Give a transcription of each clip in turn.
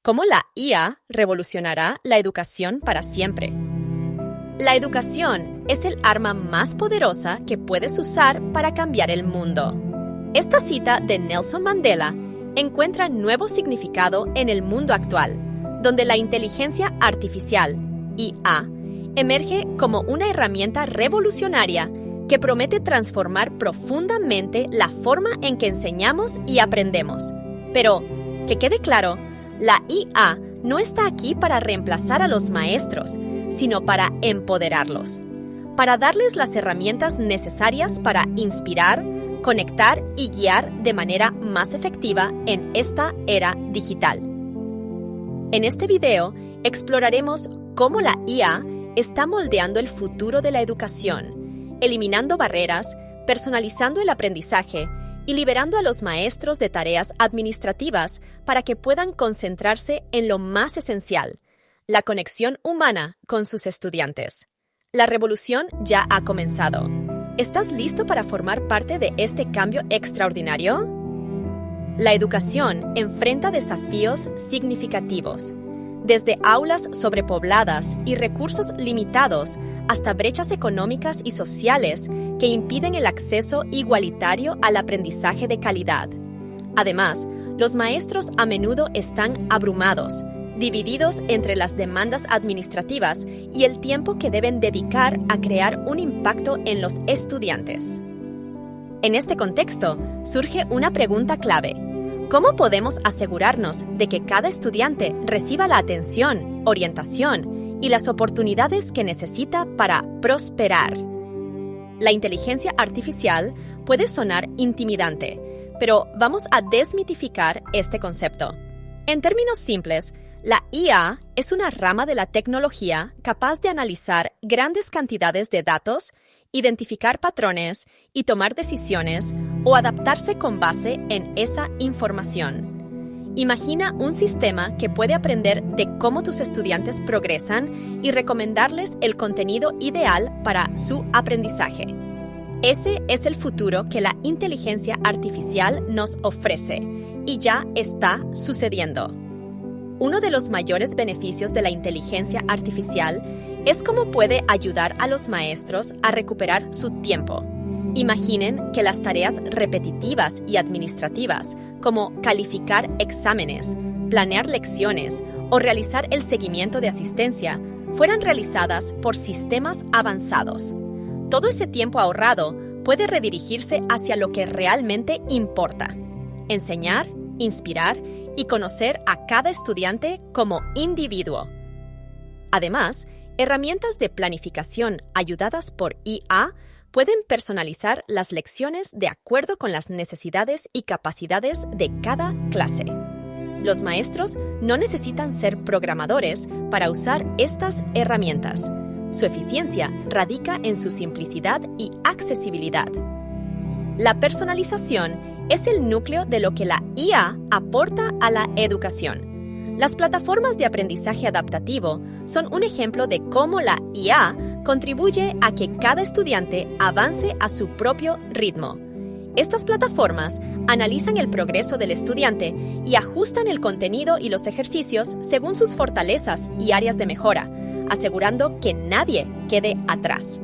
¿Cómo la IA revolucionará la educación para siempre? La educación es el arma más poderosa que puedes usar para cambiar el mundo. Esta cita de Nelson Mandela encuentra nuevo significado en el mundo actual, donde la inteligencia artificial, IA, emerge como una herramienta revolucionaria que promete transformar profundamente la forma en que enseñamos y aprendemos. Pero, que quede claro, la IA no está aquí para reemplazar a los maestros, sino para empoderarlos, para darles las herramientas necesarias para inspirar, conectar y guiar de manera más efectiva en esta era digital. En este video exploraremos cómo la IA está moldeando el futuro de la educación, eliminando barreras, personalizando el aprendizaje y liberando a los maestros de tareas administrativas para que puedan concentrarse en lo más esencial, la conexión humana con sus estudiantes. La revolución ya ha comenzado. ¿Estás listo para formar parte de este cambio extraordinario? La educación enfrenta desafíos significativos, desde aulas sobrepobladas y recursos limitados hasta brechas económicas y sociales que impiden el acceso igualitario al aprendizaje de calidad. Además, los maestros a menudo están abrumados, divididos entre las demandas administrativas y el tiempo que deben dedicar a crear un impacto en los estudiantes. En este contexto, surge una pregunta clave. ¿Cómo podemos asegurarnos de que cada estudiante reciba la atención, orientación y las oportunidades que necesita para prosperar? La inteligencia artificial puede sonar intimidante, pero vamos a desmitificar este concepto. En términos simples, la IA es una rama de la tecnología capaz de analizar grandes cantidades de datos, identificar patrones y tomar decisiones o adaptarse con base en esa información. Imagina un sistema que puede aprender de cómo tus estudiantes progresan y recomendarles el contenido ideal para su aprendizaje. Ese es el futuro que la inteligencia artificial nos ofrece y ya está sucediendo. Uno de los mayores beneficios de la inteligencia artificial es cómo puede ayudar a los maestros a recuperar su tiempo. Imaginen que las tareas repetitivas y administrativas, como calificar exámenes, planear lecciones o realizar el seguimiento de asistencia, fueran realizadas por sistemas avanzados. Todo ese tiempo ahorrado puede redirigirse hacia lo que realmente importa: enseñar, inspirar y conocer a cada estudiante como individuo. Además, herramientas de planificación ayudadas por IA pueden personalizar las lecciones de acuerdo con las necesidades y capacidades de cada clase. Los maestros no necesitan ser programadores para usar estas herramientas. Su eficiencia radica en su simplicidad y accesibilidad. La personalización es el núcleo de lo que la IA aporta a la educación. Las plataformas de aprendizaje adaptativo son un ejemplo de cómo la IA contribuye a que cada estudiante avance a su propio ritmo. Estas plataformas analizan el progreso del estudiante y ajustan el contenido y los ejercicios según sus fortalezas y áreas de mejora, asegurando que nadie quede atrás.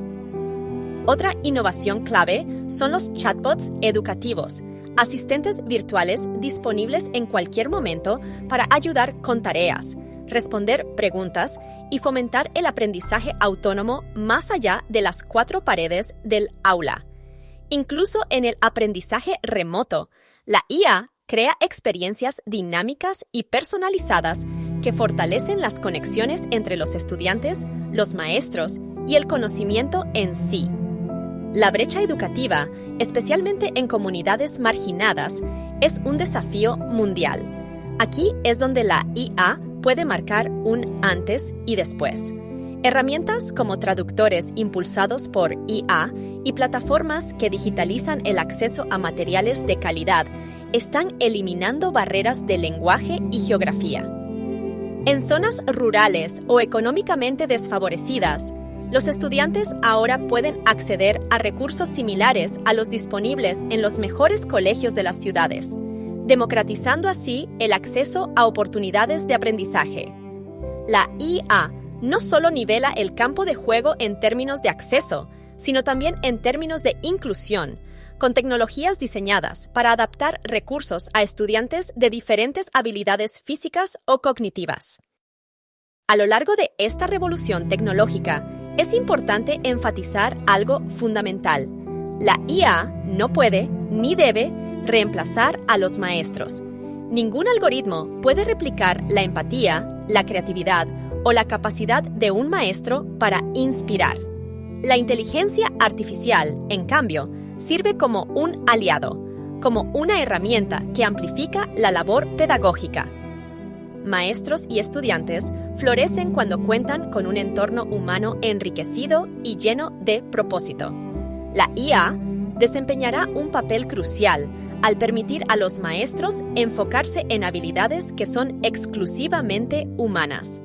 Otra innovación clave son los chatbots educativos, asistentes virtuales disponibles en cualquier momento para ayudar con tareas, responder preguntas y fomentar el aprendizaje autónomo más allá de las cuatro paredes del aula. Incluso en el aprendizaje remoto, la IA crea experiencias dinámicas y personalizadas que fortalecen las conexiones entre los estudiantes, los maestros y el conocimiento en sí. La brecha educativa, especialmente en comunidades marginadas, es un desafío mundial. Aquí es donde la IA puede marcar un antes y después. Herramientas como traductores impulsados por IA y plataformas que digitalizan el acceso a materiales de calidad están eliminando barreras de lenguaje y geografía. En zonas rurales o económicamente desfavorecidas, los estudiantes ahora pueden acceder a recursos similares a los disponibles en los mejores colegios de las ciudades. democratizando así el acceso a oportunidades de aprendizaje. La IA no solo nivela el campo de juego en términos de acceso, sino también en términos de inclusión, con tecnologías diseñadas para adaptar recursos a estudiantes de diferentes habilidades físicas o cognitivas. A lo largo de esta revolución tecnológica, es importante enfatizar algo fundamental. La IA no puede ni debe reemplazar a los maestros. Ningún algoritmo puede replicar la empatía, la creatividad o la capacidad de un maestro para inspirar. La inteligencia artificial, en cambio, sirve como un aliado, como una herramienta que amplifica la labor pedagógica. Maestros y estudiantes florecen cuando cuentan con un entorno humano enriquecido y lleno de propósito. La IA desempeñará un papel crucial al permitir a los maestros enfocarse en habilidades que son exclusivamente humanas.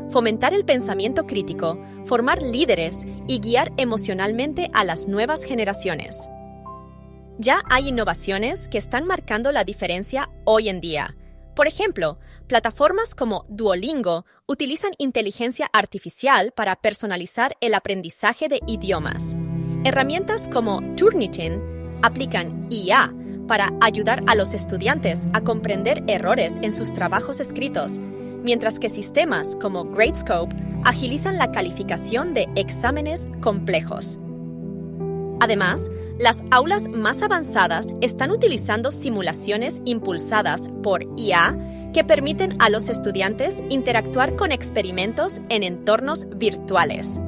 Fomentar el pensamiento crítico, formar líderes y guiar emocionalmente a las nuevas generaciones. Ya hay innovaciones que están marcando la diferencia hoy en día. Por ejemplo, plataformas como Duolingo utilizan inteligencia artificial para personalizar el aprendizaje de idiomas. Herramientas como Turnitin aplican IA para ayudar a los estudiantes a comprender errores en sus trabajos escritos, mientras que sistemas como Gradescope agilizan la calificación de exámenes complejos. Además, las aulas más avanzadas están utilizando simulaciones impulsadas por IA que permiten a los estudiantes interactuar con experimentos en entornos virtuales.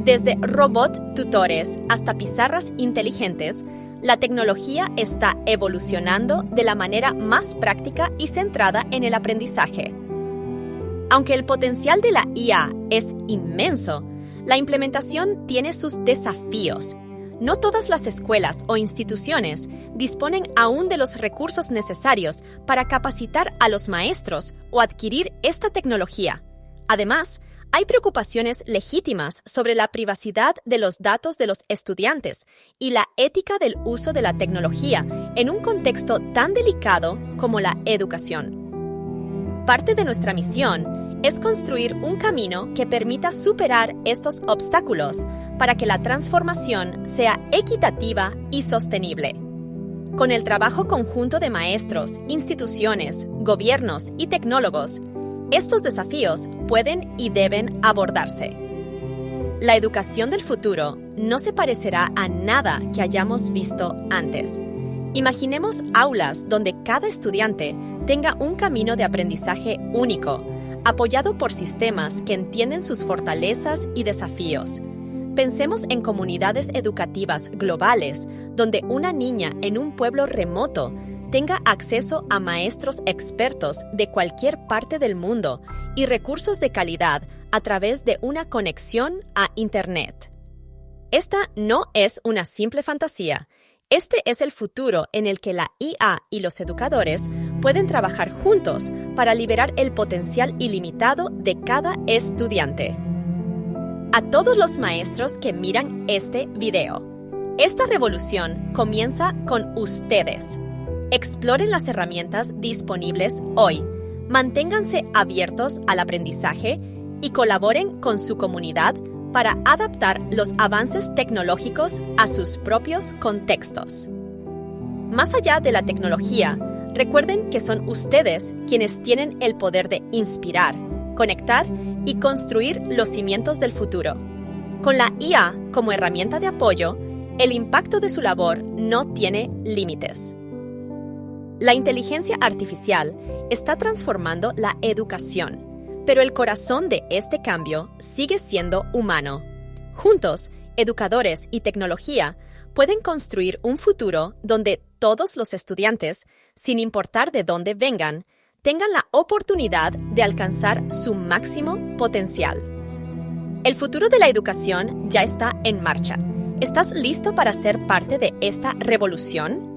Desde robot tutores hasta pizarras inteligentes, la tecnología está evolucionando de la manera más práctica y centrada en el aprendizaje. Aunque el potencial de la IA es inmenso, la implementación tiene sus desafíos. No todas las escuelas o instituciones disponen aún de los recursos necesarios para capacitar a los maestros o adquirir esta tecnología. Además, hay preocupaciones legítimas sobre la privacidad de los datos de los estudiantes y la ética del uso de la tecnología en un contexto tan delicado como la educación. Parte de nuestra misión es construir un camino que permita superar estos obstáculos para que la transformación sea equitativa y sostenible. Con el trabajo conjunto de maestros, instituciones, gobiernos y tecnólogos, estos desafíos pueden y deben abordarse. La educación del futuro no se parecerá a nada que hayamos visto antes. Imaginemos aulas donde cada estudiante tenga un camino de aprendizaje único, apoyado por sistemas que entienden sus fortalezas y desafíos. Pensemos en comunidades educativas globales, donde una niña en un pueblo remoto tenga acceso a maestros expertos de cualquier parte del mundo y recursos de calidad a través de una conexión a Internet. Esta no es una simple fantasía. Este es el futuro en el que la IA y los educadores pueden trabajar juntos para liberar el potencial ilimitado de cada estudiante. A todos los maestros que miran este video, esta revolución comienza con ustedes. Exploren las herramientas disponibles hoy, manténganse abiertos al aprendizaje y colaboren con su comunidad para adaptar los avances tecnológicos a sus propios contextos. Más allá de la tecnología, recuerden que son ustedes quienes tienen el poder de inspirar, conectar y construir los cimientos del futuro. Con la IA como herramienta de apoyo, el impacto de su labor no tiene límites. La inteligencia artificial está transformando la educación, pero el corazón de este cambio sigue siendo humano. Juntos, educadores y tecnología pueden construir un futuro donde todos los estudiantes, sin importar de dónde vengan, tengan la oportunidad de alcanzar su máximo potencial. El futuro de la educación ya está en marcha. ¿Estás listo para ser parte de esta revolución?